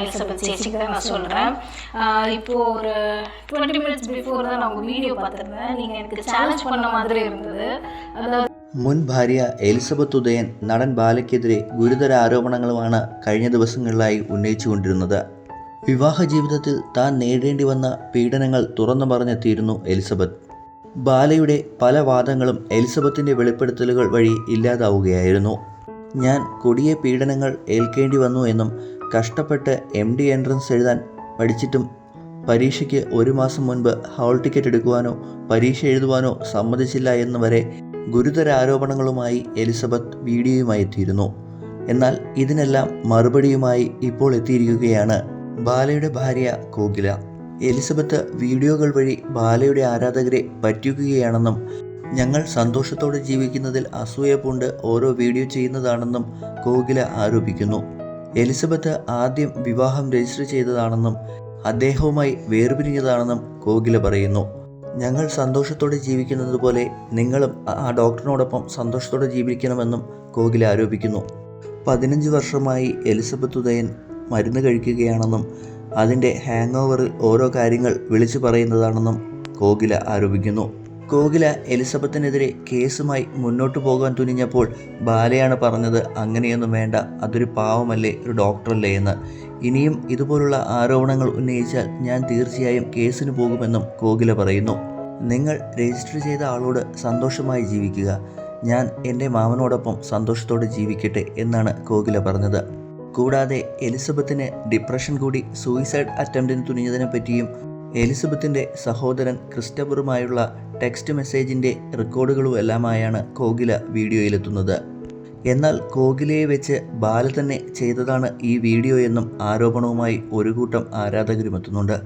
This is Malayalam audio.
எலிசபெத் சேச்சிக்கு தான் நான் சொல்கிறேன். இப்போது ஒரு 20 minutes பிஃபோர் தான் நான் உங்கள் வீடியோ பார்த்துருந்தேன். நீங்கள் எனக்கு சேலஞ்ச் பண்ண மாதிரி இருந்தது. அதாவது മുൻ ഭാര്യ എലിസബത്ത് ഉദയൻ നടൻ ബാലയ്ക്കെതിരെ ഗുരുതര ആരോപണങ്ങളുമാണ് കഴിഞ്ഞ ദിവസങ്ങളിലായി ഉന്നയിച്ചുകൊണ്ടിരുന്നത്. വിവാഹ ജീവിതത്തിൽ താൻ നേരിടേണ്ടി വന്ന പീഡനങ്ങൾ തുറന്നു പറഞ്ഞെത്തിയിരുന്നു എലിസബത്ത്. ബാലയുടെ പല വാദങ്ങളും എലിസബത്തിൻ്റെ വെളിപ്പെടുത്തലുകൾ വഴി ഇല്ലാതാവുകയായിരുന്നു. ഞാൻ കൊടിയ പീഡനങ്ങൾ ഏൽക്കേണ്ടി വന്നു എന്നും കഷ്ടപ്പെട്ട് MD എൻട്രൻസ് എഴുതാൻ പഠിച്ചിട്ടും പരീക്ഷയ്ക്ക് 1 മാസം മുൻപ് ഹാൾ ടിക്കറ്റ് എടുക്കുവാനോ പരീക്ഷ എഴുതുവാനോ സമ്മതിച്ചില്ല എന്ന് വരെ ഗുരുതര ആരോപണങ്ങളുമായി എലിസബത്ത് വീഡിയോയുമായി എത്തിയിരുന്നു. എന്നാൽ ഇതിനെല്ലാം മറുപടിയുമായി ഇപ്പോൾ എത്തിയിരിക്കുകയാണ് ബാലയുടെ ഭാര്യ കോകില. എലിസബത്ത് വീഡിയോകൾ വഴി ബാലയുടെ ആരാധകരെ പറ്റിക്കുകയാണെന്നും ഞങ്ങൾ സന്തോഷത്തോടെ ജീവിക്കുന്നതിൽ അസൂയ പൂണ്ട് ഓരോ വീഡിയോ ചെയ്യുന്നതാണെന്നും കോകില ആരോപിക്കുന്നു. എലിസബത്ത് ആദ്യം വിവാഹം രജിസ്റ്റർ ചെയ്തതാണെന്നും അദ്ദേഹവുമായി വേർപിരിഞ്ഞതാണെന്നും കോകില പറയുന്നു. ഞങ്ങൾ സന്തോഷത്തോടെ ജീവിക്കുന്നത് പോലെ നിങ്ങളും ആ ഡോക്ടറിനോടൊപ്പം സന്തോഷത്തോടെ ജീവിക്കണമെന്നും കോകില ആരോപിക്കുന്നു. 15 വർഷമായി എലിസബത്ത് ഉദയൻ മരുന്ന് കഴിക്കുകയാണെന്നും അതിൻ്റെ ഹാങ് ഓവറിൽ ഓരോ കാര്യങ്ങൾ വിളിച്ചു പറയുന്നതാണെന്നും കോകില ആരോപിക്കുന്നു. കോകില എലിസബത്തിനെതിരെ കേസുമായി മുന്നോട്ട് പോകാൻ തുനിഞ്ഞപ്പോൾ ബാലയാണ് പറഞ്ഞത് അങ്ങനെയൊന്നും വേണ്ട, അതൊരു പാവമല്ലേ, ഒരു ഡോക്ടറല്ലേ എന്ന്. ഇനിയും ഇതുപോലുള്ള ആരോപണങ്ങൾ ഉന്നയിച്ചാൽ ഞാൻ തീർച്ചയായും കേസിന് പോകുമെന്നും കോകില പറയുന്നു. നിങ്ങൾ രജിസ്റ്റർ ചെയ്ത ആളോട് സന്തോഷമായി ജീവിക്കുക, ഞാൻ എൻ്റെ മാമനോടൊപ്പം സന്തോഷത്തോടെ ജീവിക്കട്ടെ എന്നാണ് കോകില പറഞ്ഞത്. കൂടാതെ എലിസബത്തിന് ഡിപ്രഷൻ കൂടി സൂയിസൈഡ് അറ്റംപ്റ്റിന് തുനിഞ്ഞതിനെ പറ്റിയും എലിസബത്തിൻ്റെ സഹോദരൻ ക്രിസ്റ്റഫറുമായുള്ള ടെക്സ്റ്റ് മെസ്സേജിൻ്റെ റെക്കോർഡുകളുമെല്ലാമായാണ് കോകില വീഡിയോയിലെത്തുന്നത്. എന്നാൽ കോകിലയെ വെച്ച് ബാല തന്നെ ചെയ്തതാണ് ഈ വീഡിയോ എന്നും ആരോപണവുമായി ഒരു കൂട്ടം ആരാധകരുമെത്തുന്നുണ്ട്.